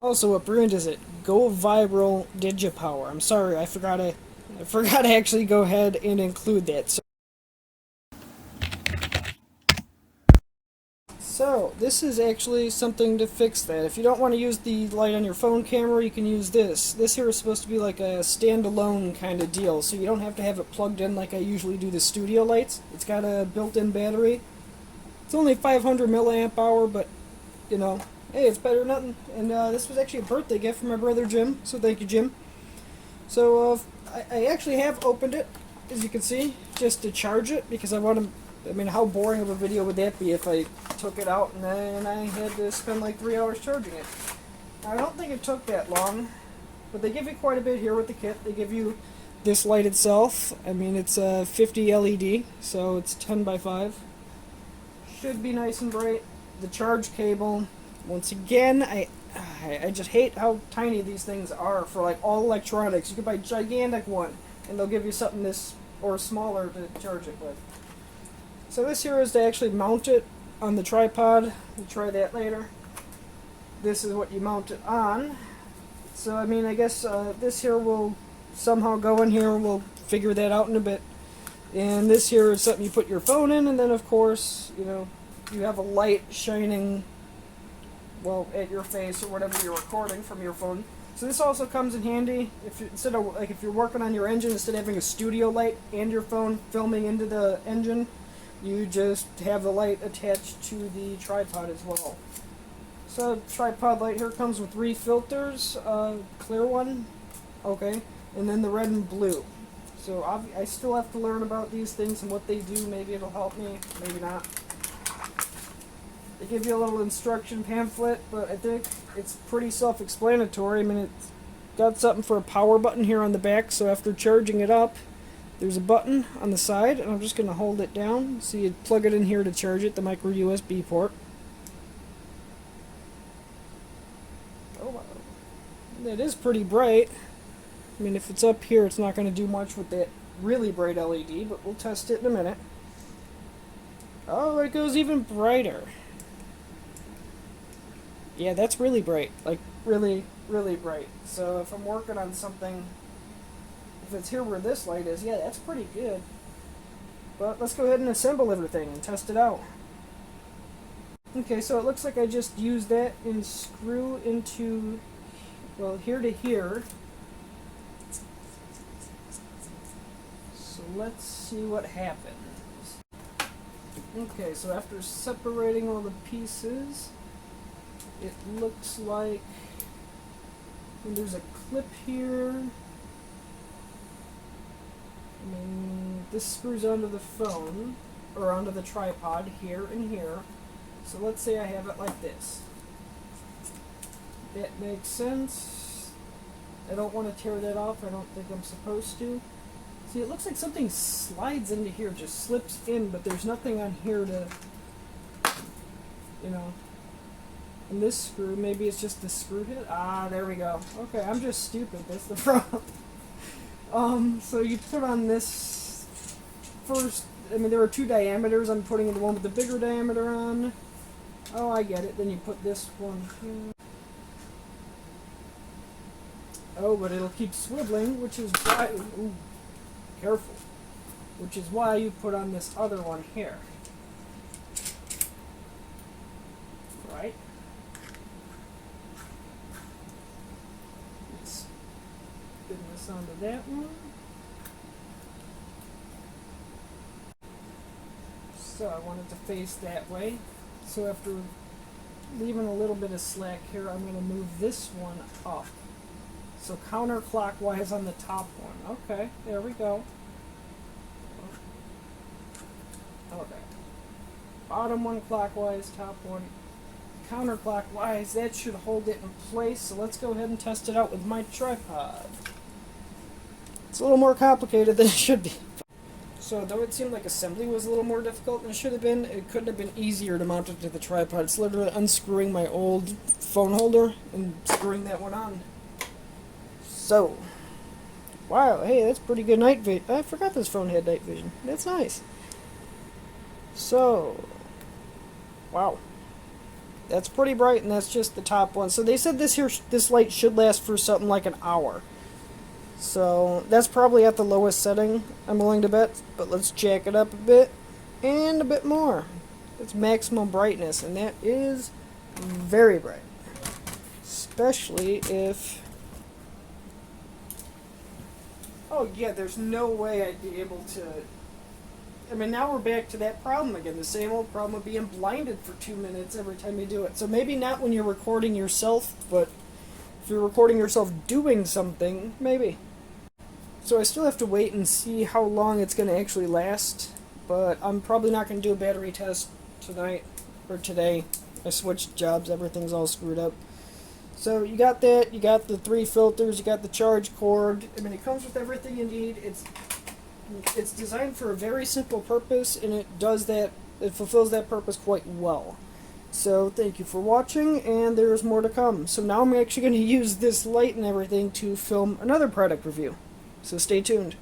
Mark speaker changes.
Speaker 1: Also, what brand is it? GOVIRAL Digipower. I'm sorry, I forgot to actually go ahead and include that. So, this is actually something to fix that. If you don't want to use the light on your phone camera, you can use this. This here is supposed to be like a standalone kind of deal, so you don't have to have it plugged in like I usually do the studio lights. It's got a built-in battery. It's only 500 milliamp hour, but, you know, hey, it's better than nothing. And this was actually a birthday gift from my brother Jim, so thank you, Jim. So, I actually have opened it, as you can see, just to charge it, because I want to. I mean, how boring of a video would that be if I took it out and then I had to spend like 3 hours charging it? I don't think it took that long, but they give you quite a bit here with the kit. They give you this light itself. I mean, it's a 50 LED, so it's 10 by 5. Should be nice and bright. The charge cable, once again, I just hate how tiny these things are for like all electronics. You could buy a gigantic one, and they'll give you something this or smaller to charge it with. So this here is to actually mount it on the tripod. We'll try that later. This is what you mount it on. So I mean, I guess this here will somehow go in here. We'll figure that out in a bit. And this here is something you put your phone in, and then of course, you know, you have a light shining, well, at your face or whatever you're recording from your phone. So this also comes in handy if you, instead of like if you're working on your engine, instead of having a studio light and your phone filming into the engine, you just have the light attached to the tripod as well. So tripod light here comes with 3 filters, clear one, okay, and then the red and blue. So I still have to learn about these things and what they do. Maybe it'll help me, maybe not. They give you a little instruction pamphlet, but I think it's pretty self-explanatory. I mean, it's got something for a power button here on the back, so after charging it up, there's a button on the side, and I'm just going to hold it down. So you plug it in here to charge it, the micro USB port. Oh, wow. It is pretty bright. I mean, if it's up here, it's not going to do much with that really bright LED, but we'll test it in a minute. Oh, it goes even brighter. Yeah, that's really bright. Like, really, really bright. So if I'm working on something, if it's here where this light is, yeah, that's pretty good. But let's go ahead and assemble everything and test it out. Okay, so it looks like I just used that and screw into, well, here to here. So let's see what happens. Okay, so after separating all the pieces, it looks like there's a clip here. I mean, this screws onto the phone, or onto the tripod here and here. So let's say I have it like this. That makes sense. I don't want to tear that off. I don't think I'm supposed to. See, it looks like something slides into here, just slips in, but there's nothing on here to, you know. And this screw, maybe it's just the screw head. Ah, there we go. Okay, I'm just stupid. That's the problem. So you put on this first. I mean, there are 2 diameters. I'm putting the one with the bigger diameter on. Oh, I get it. Then you put this one here. Oh, but it'll keep swiveling, which is why. Ooh, careful. Which is why you put on this other one here. Right? Let's spin this onto that one. So I want it to face that way. So after leaving a little bit of slack here, I'm going to move this one up. So counterclockwise on the top one. Okay, there we go. Okay. Bottom one clockwise, top one counterclockwise. That should hold it in place. So let's go ahead and test it out with my tripod. It's a little more complicated than it should be. So though it seemed like assembly was a little more difficult than it should have been, it couldn't have been easier to mount it to the tripod. It's literally unscrewing my old phone holder and screwing that one on. So, wow, hey, that's pretty good night vision. I forgot this phone had night vision. That's nice. So, wow. That's pretty bright, and that's just the top one. So they said this light should last for something like an hour. So that's probably at the lowest setting, I'm willing to bet. But let's jack it up a bit and a bit more. It's maximum brightness, and that is very bright. Especially if... Oh yeah, there's no way I'd be able to... I mean, now we're back to that problem again. The same old problem of being blinded for 2 minutes every time you do it. So maybe not when you're recording yourself, but if you're recording yourself doing something, maybe. So I still have to wait and see how long it's going to actually last. But I'm probably not going to do a battery test tonight or today. I switched jobs, everything's all screwed up. So you got that, you got the 3 filters, you got the charge cord. I mean, it comes with everything you need. It's designed for a very simple purpose, and it fulfills that purpose quite well. So thank you for watching, and there's more to come. So now I'm actually going to use this light and everything to film another product review. So stay tuned.